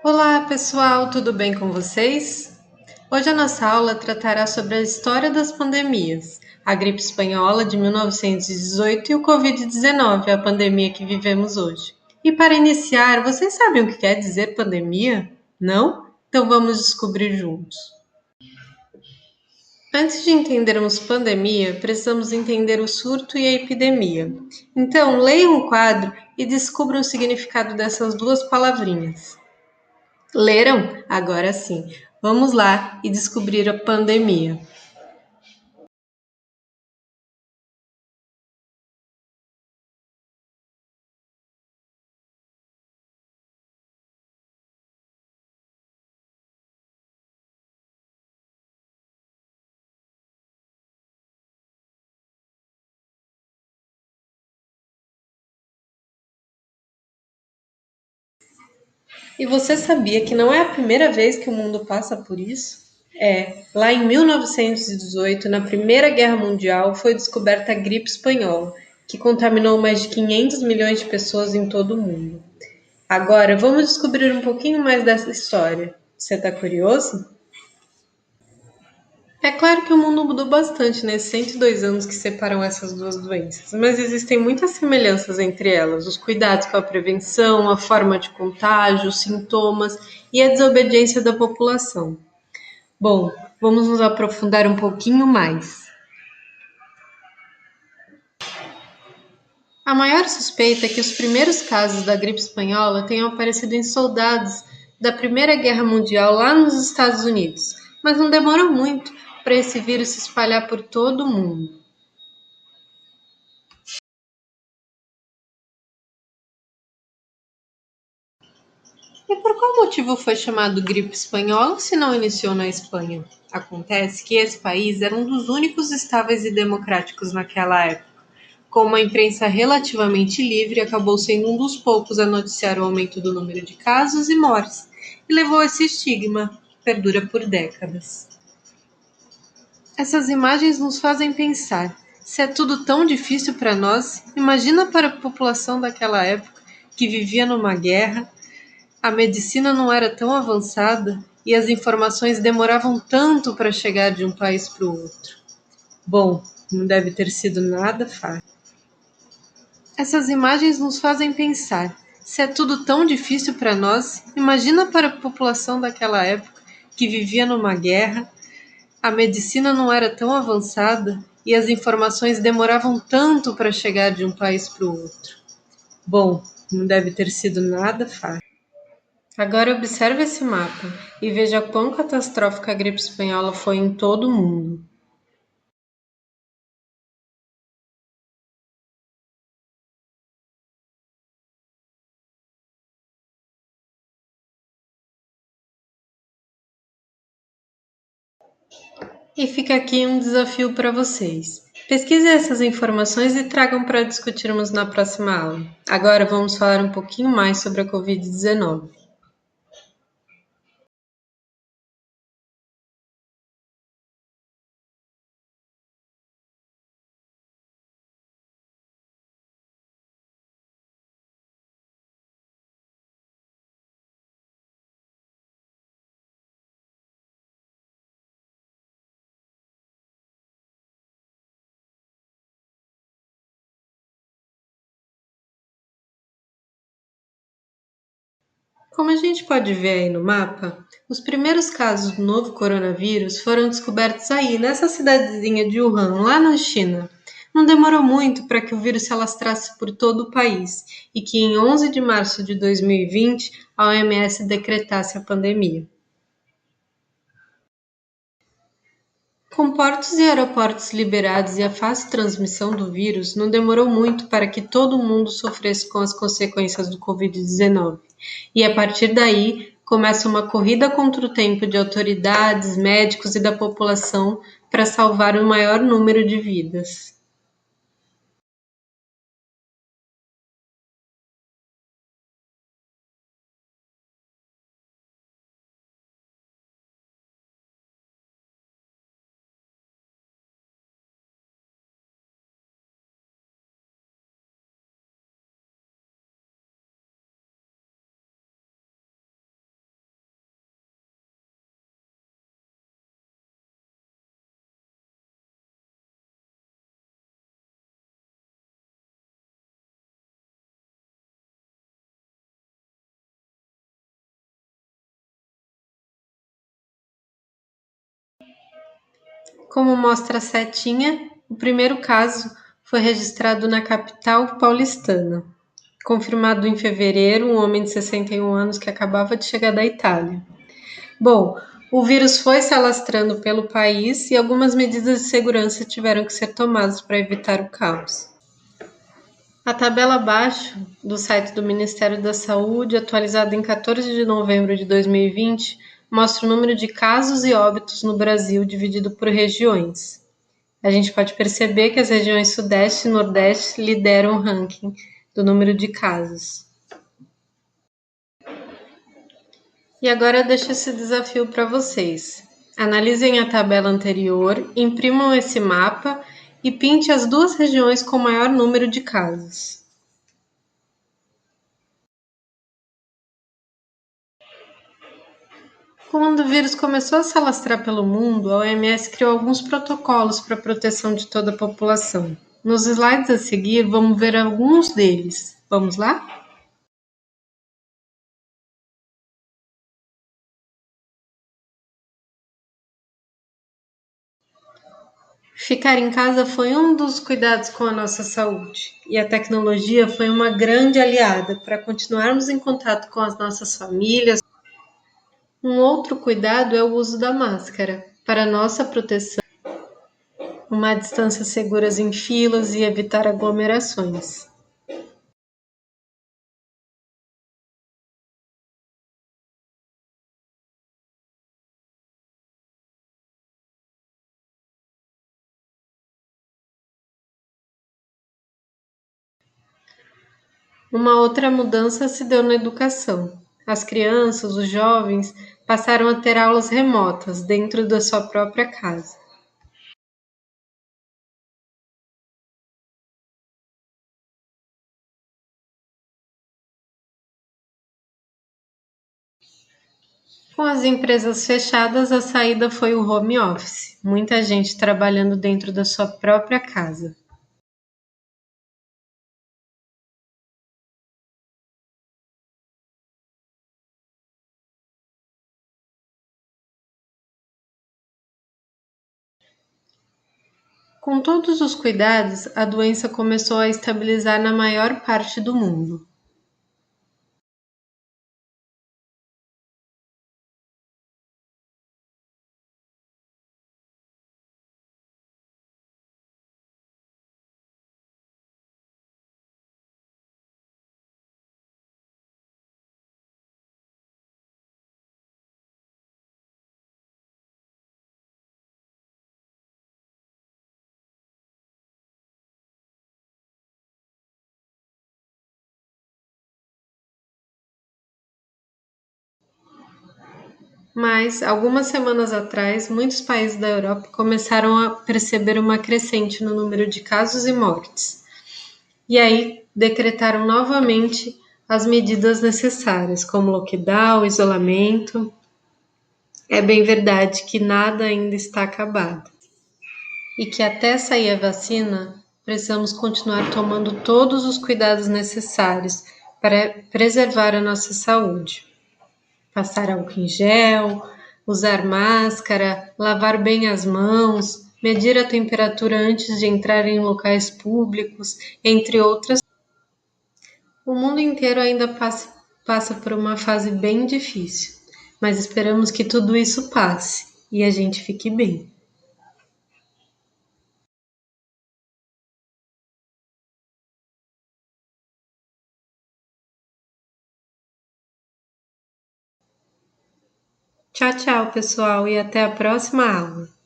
Olá, pessoal, tudo bem com vocês? Hoje a nossa aula tratará sobre a história das pandemias, a gripe espanhola de 1918 e o Covid-19, a pandemia que vivemos hoje. E para iniciar, vocês sabem o que quer dizer pandemia? Não? Então vamos descobrir juntos. Antes de entendermos pandemia, precisamos entender o surto e a epidemia. Então, leiam o quadro e descubram o significado dessas duas palavrinhas. Leram? Agora sim. Vamos lá e descobrir a pandemia. E você sabia que não é a primeira vez que o mundo passa por isso? Lá em 1918, na Primeira Guerra Mundial, foi descoberta a gripe espanhola, que contaminou mais de 500 milhões de pessoas em todo o mundo. Agora, vamos descobrir um pouquinho mais dessa história. Você está curioso? É claro que o mundo mudou bastante nesses 102 anos que separam essas duas doenças, mas existem muitas semelhanças entre elas: os cuidados com a prevenção, a forma de contágio, os sintomas e a desobediência da população. Bom, vamos nos aprofundar um pouquinho mais. A maior suspeita é que os primeiros casos da gripe espanhola tenham aparecido em soldados da Primeira Guerra Mundial lá nos Estados Unidos, mas não demorou muito para esse vírus se espalhar por todo o mundo. E por qual motivo foi chamado gripe espanhola se não iniciou na Espanha? Acontece que esse país era um dos únicos estáveis e democráticos naquela época. Com uma imprensa relativamente livre, acabou sendo um dos poucos a noticiar o aumento do número de casos e mortes, e levou esse estigma, que perdura por décadas. Essas imagens nos fazem pensar: se é tudo tão difícil para nós, imagina para a população daquela época que vivia numa guerra. A medicina não era tão avançada e as informações demoravam tanto para chegar de um país para o outro. Bom, não deve ter sido nada fácil. Essas imagens nos fazem pensar: se é tudo tão difícil para nós, imagina para a população daquela época que vivia numa guerra, a medicina não era tão avançada e as informações demoravam tanto para chegar de um país para o outro. Bom, não deve ter sido nada fácil. Agora observe esse mapa e veja quão catastrófica a gripe espanhola foi em todo o mundo. E fica aqui um desafio para vocês. Pesquisem essas informações e tragam para discutirmos na próxima aula. Agora vamos falar um pouquinho mais sobre a Covid-19. Como a gente pode ver aí no mapa, os primeiros casos do novo coronavírus foram descobertos aí, nessa cidadezinha de Wuhan, lá na China. Não demorou muito para que o vírus se alastrasse por todo o país e que em 11 de março de 2020 a OMS decretasse a pandemia. Com portos e aeroportos liberados e a fácil transmissão do vírus, não demorou muito para que todo mundo sofresse com as consequências do Covid-19. E a partir daí, começa uma corrida contra o tempo de autoridades, médicos e da população para salvar o maior número de vidas. Como mostra a setinha, o primeiro caso foi registrado na capital paulistana. Confirmado em fevereiro, um homem de 61 anos que acabava de chegar da Itália. Bom, o vírus foi se alastrando pelo país e algumas medidas de segurança tiveram que ser tomadas para evitar o caos. A tabela abaixo do site do Ministério da Saúde, atualizada em 14 de novembro de 2020, mostra o número de casos e óbitos no Brasil dividido por regiões. A gente pode perceber que as regiões Sudeste e Nordeste lideram o ranking do número de casos. E agora eu deixo esse desafio para vocês. Analisem a tabela anterior, imprimam esse mapa e pinte as duas regiões com maior número de casos. Quando o vírus começou a se alastrar pelo mundo, a OMS criou alguns protocolos para a proteção de toda a população. Nos slides a seguir, vamos ver alguns deles. Vamos lá? Ficar em casa foi um dos cuidados com a nossa saúde, e a tecnologia foi uma grande aliada para continuarmos em contato com as nossas famílias. Um outro cuidado é o uso da máscara, para nossa proteção, uma distância seguras em filas e evitar aglomerações. Uma outra mudança se deu na educação. As crianças, os jovens, passaram a ter aulas remotas dentro da sua própria casa. Com as empresas fechadas, a saída foi o home office. Muita gente trabalhando dentro da sua própria casa. Com todos os cuidados, a doença começou a estabilizar na maior parte do mundo. Mas, algumas semanas atrás, muitos países da Europa começaram a perceber uma crescente no número de casos e mortes. E aí decretaram novamente as medidas necessárias, como lockdown, isolamento. É bem verdade que nada ainda está acabado. E que até sair a vacina, precisamos continuar tomando todos os cuidados necessários para preservar a nossa saúde. Passar álcool em gel, usar máscara, lavar bem as mãos, medir a temperatura antes de entrar em locais públicos, entre outras. O mundo inteiro ainda passa por uma fase bem difícil, mas esperamos que tudo isso passe e a gente fique bem. Tchau, tchau, pessoal, e até a próxima aula.